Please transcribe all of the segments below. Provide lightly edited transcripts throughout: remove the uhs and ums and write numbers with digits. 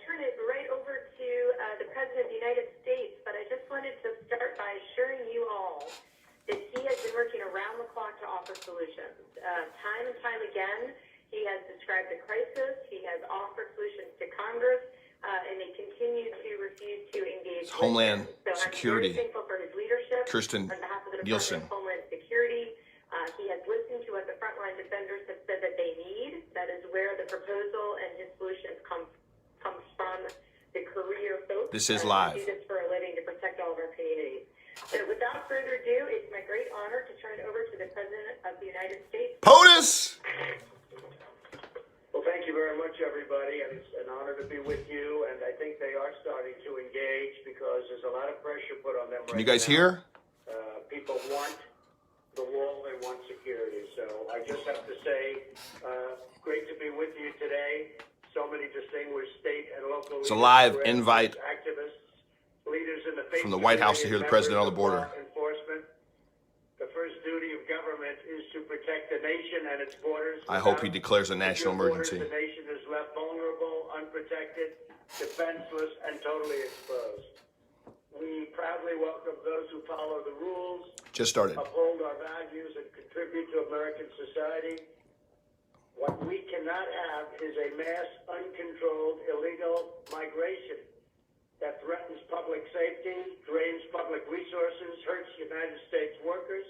turn it right over to the President of the United States, but I just wanted to start by assuring you all that he has been working around the clock to offer solutions. Time and time again, he has described the crisis, he has offered solutions to Congress, and they continue to refuse to engage. Homeland Security. I'm very thankful for his leadership. Kirstjen on behalf of the Nielsen. Department of Homeland Security. He has listened to what the frontline defenders have said that they need. That is where the proposal and his solutions comes from, the career folks. This is live. Do this for a living to protect all of our communities. So without further ado, it's my great honor to turn it over to the President of the United States. POTUS! Well, thank you very much, everybody, and it's an honor to be with you, and I think they are starting to engage because there's a lot of pressure put on them right now. Can you guys hear? People want the wall, they want security. So I just have to say, great to be with you today. So many distinguished state and local It's a live leaders, invite activists, leaders in the faith from the White House to hear the president on the border. Enforcement. The first duty of government is to protect the nation and its borders. I hope he declares a national emergency. The nation is left vulnerable, unprotected, defenseless, and totally exposed. We proudly welcome those who follow the rules, Just started. uphold our values, and contribute to American society. What we cannot have is a mass, uncontrolled, illegal migration that threatens public safety, drains public resources, hurts United States workers,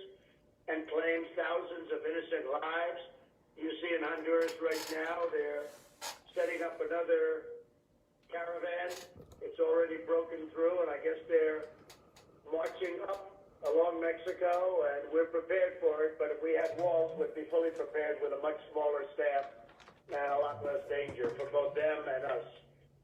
and claims thousands of innocent lives. You see in Honduras right now, they're setting up another caravan. It's already broken through, and I guess they're marching up along Mexico, and we're prepared for it. But if we had walls, we'd be fully prepared with a much smaller staff and a lot less danger for both them and us.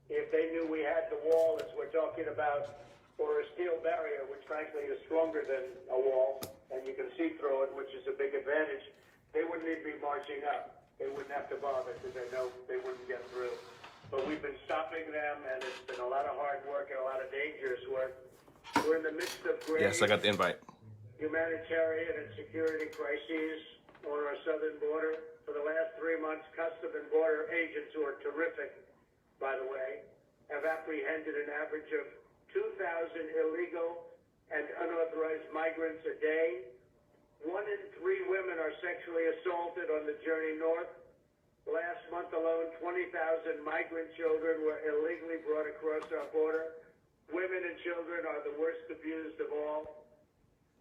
If they knew we had the wall, as we're talking about, or a steel barrier, which frankly is stronger than a wall, and you can see through it, which is a big advantage, they wouldn't even be marching up. They wouldn't have to bother because they know they wouldn't get through. But we've been stopping them, and it's been a lot of hard work and a lot of dangerous work. We're in the midst of grave Yes, I got the invite. humanitarian and security crises on our southern border. For the last 3 months, Customs and Border agents, who are terrific, by the way, have apprehended an average of 2,000 illegal and unauthorized migrants a day. 1 in 3 women are sexually assaulted on the journey north. Last month alone, 20,000 migrant children were illegally brought across our border. Women and children are the worst abused of all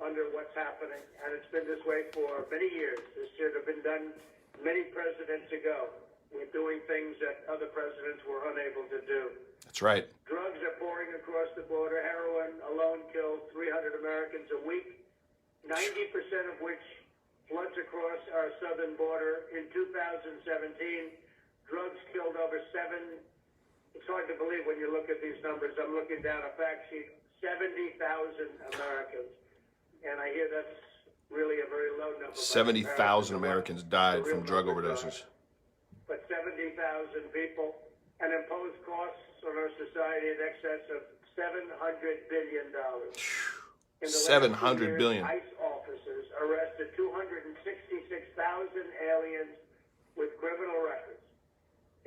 under what's happening, and it's been this way for many years. This should have been done many presidents ago. We're doing things that other presidents were unable to do. That's right. Drugs are pouring across the border. Heroin alone kills 300 Americans a week, 90% of which floods across our southern border. In 2017, drugs killed over it's hard to believe when you look at these numbers. I'm looking down a fact sheet, 70,000 Americans. And I hear that's really a very low number. 70,000 Americans died from drug overdoses. But 70,000 people, and imposed costs on our society in excess of $700 billion. In the last 2 years, billion. ICE officers arrested 266,000 aliens with criminal records,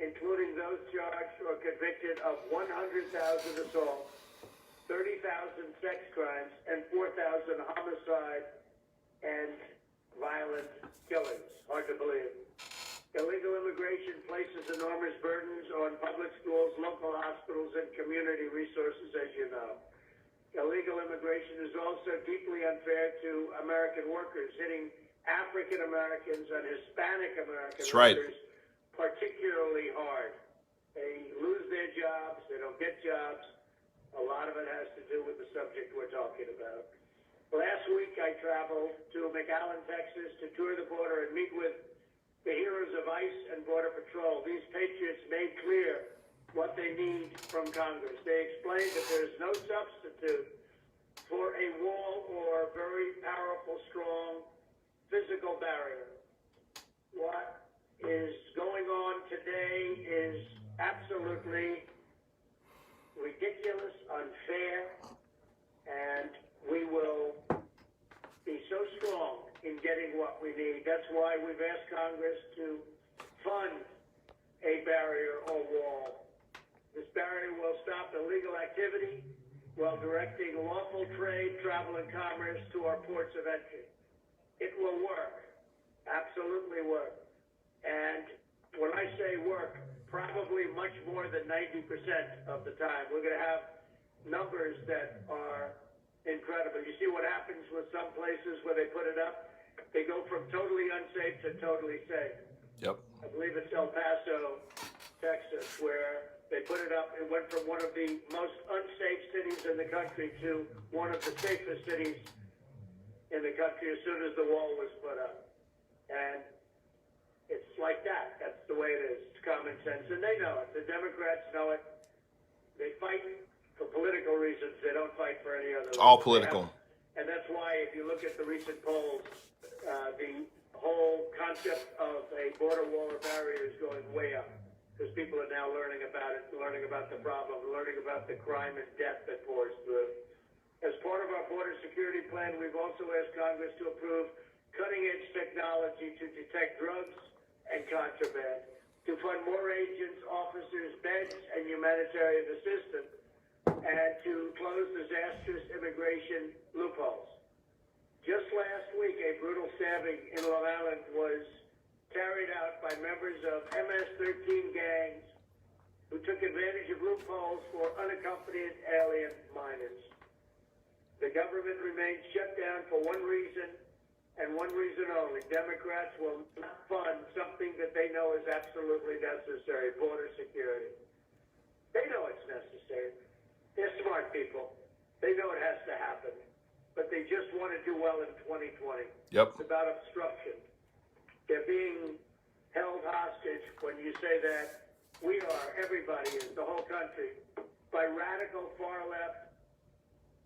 including those charged or convicted of 100,000 assaults, 30,000 sex crimes, and 4,000 homicide and violent killings. Hard to believe. Illegal immigration places enormous burdens on public schools, local hospitals, and community resources, as you know. Illegal immigration is also deeply unfair to American workers, hitting African Americans and Hispanic American workers particularly hard. They lose their jobs, they don't get jobs. A lot of it has to do with the subject we're talking about. Last week I traveled to McAllen, Texas to tour the border and meet with the heroes of ICE and Border Patrol. These patriots made clear what they need from Congress. They explained that there's no substitute for a wall or a very powerful, strong physical barrier. What is going on today is absolutely ridiculous, unfair, and we will be so strong in getting what we need. That's why we've asked Congress to fund a barrier or wall. This barrier activity while directing lawful trade, travel, and commerce to our ports of entry. It will work, absolutely work. And when I say work, probably much more than 90% of the time. We're going to have numbers that are incredible. You see what happens with some places where they put it up? They go from totally unsafe to totally safe. Yep. I believe it's El Paso, Texas, where they put it up. It went from one of the most unsafe cities in the country to one of the safest cities in the country as soon as the wall was put up. And it's like that. That's the way it is. It's common sense. And they know it. The Democrats know it. They fight for political reasons. They don't fight for any other reason. All political. And that's why, if you look at the recent polls, the whole concept of a border wall or barrier is going way up. Because people are now learning about it, learning about the problem, learning about the crime and death that pours through. As part of our border security plan, we've also asked Congress to approve cutting-edge technology to detect drugs and contraband, to fund more agents, officers, beds, and humanitarian assistance, and to close disastrous immigration loopholes. Just last week, a brutal stabbing in Long Island was carried out by members of MS-13 gangs who took advantage of loopholes for unaccompanied alien minors. The government remains shut down for one reason and one reason only. Democrats will not fund something that they know is absolutely necessary, border security. They know it's necessary. They're smart people. They know it has to happen. But they just want to do well in 2020. Yep. It's about obstruction. They're being held hostage when you say that we are, everybody is, the whole country, by radical far-left,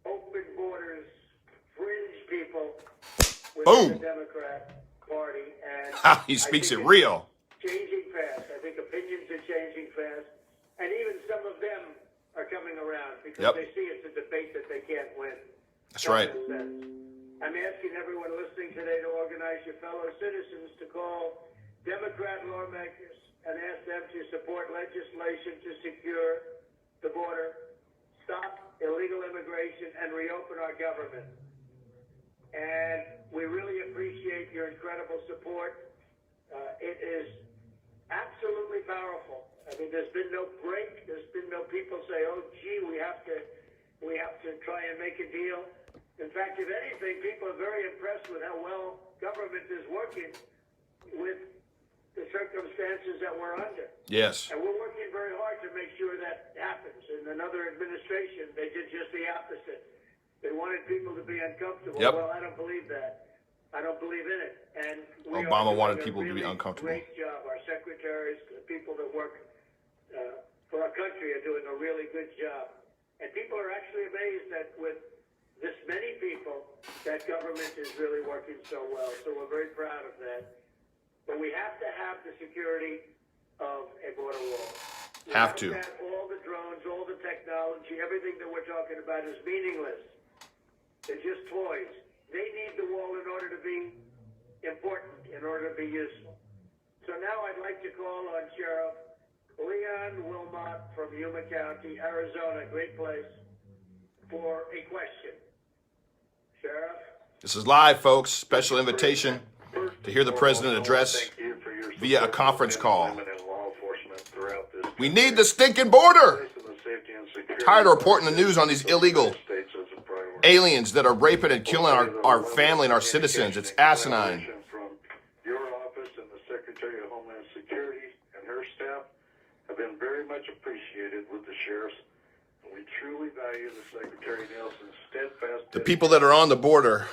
open borders, fringe people within the Democrat Party. And He speaks it real. Changing fast. I think opinions are changing fast. And even some of them are coming around because they see it's a debate that they can't win. That's right. I'm asking everyone listening today to organize your fellow citizens to call Democrat lawmakers and ask them to support legislation to secure the border, stop illegal immigration, and reopen our government. And we really appreciate your incredible support. It is absolutely powerful. I mean, there's been no break. There's been no people say, oh, gee, we have to try and make a deal. In fact, if anything, people are very impressed with how well government is working with the circumstances that we're under. Yes. And we're working very hard to make sure that happens. In another administration, they did just the opposite. They wanted people to be uncomfortable. Yep. Well, I don't believe that. I don't believe in it. And Obama wanted people to be uncomfortable. Great job. Our secretaries, the people that work for our country are doing a really good job. And people are actually amazed that with this many people, that government is really working so well. So we're very proud of that. But we have to have the security of a border wall. Have to. That, all the drones, all the technology, everything that we're talking about is meaningless. They're just toys. They need the wall in order to be important, in order to be useful. So now I'd like to call on Sheriff Leon Wilmot from Yuma County, Arizona, great place, for a question. Sheriff? This is live, folks. Special invitation to hear the president address via a conference call. We need the stinking border. Tired of reporting the news on these illegal aliens that are raping and killing our family and our citizens. It's asinine. From your office and the Secretary of Homeland Security and her staff have been very much appreciated with the sheriffs. We truly value the Secretary Nelson's steadfast. The people that are on the border,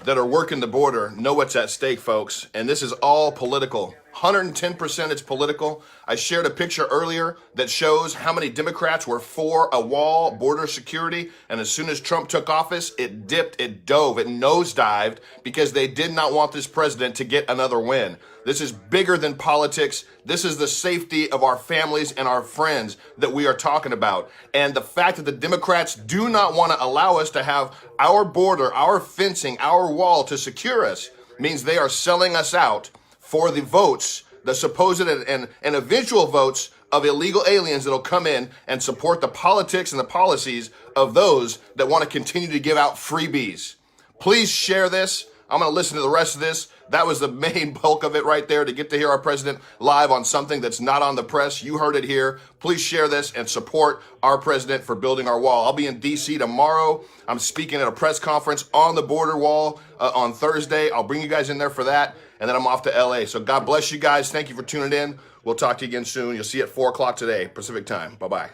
that are working the border, know what's at stake, folks. And this is all political. 110% it's political. I shared a picture earlier that shows how many Democrats were for a wall, border security. And as soon as Trump took office, it dipped, it dove, it nosedived because they did not want this president to get another win. This is bigger than politics. This is the safety of our families and our friends that we are talking about. And the fact that the Democrats do not want to allow us to have our border, our fencing, our wall to secure us means they are selling us out for the votes the supposed and eventual votes of illegal aliens that'll come in and support the politics and the policies of those that want to continue to give out freebies. Please share this. I'm going to listen to the rest of this. That was the main bulk of it right there, to get to hear our president live on something that's not on the press. You heard it here. Please share this and support our president for building our wall. I'll be in D.C. tomorrow. I'm speaking at a press conference on the border wall on Thursday. I'll bring you guys in there for that. And then I'm off to L.A. So God bless you guys. Thank you for tuning in. We'll talk to you again soon. You'll see you at 4 o'clock today, Pacific time. Bye-bye.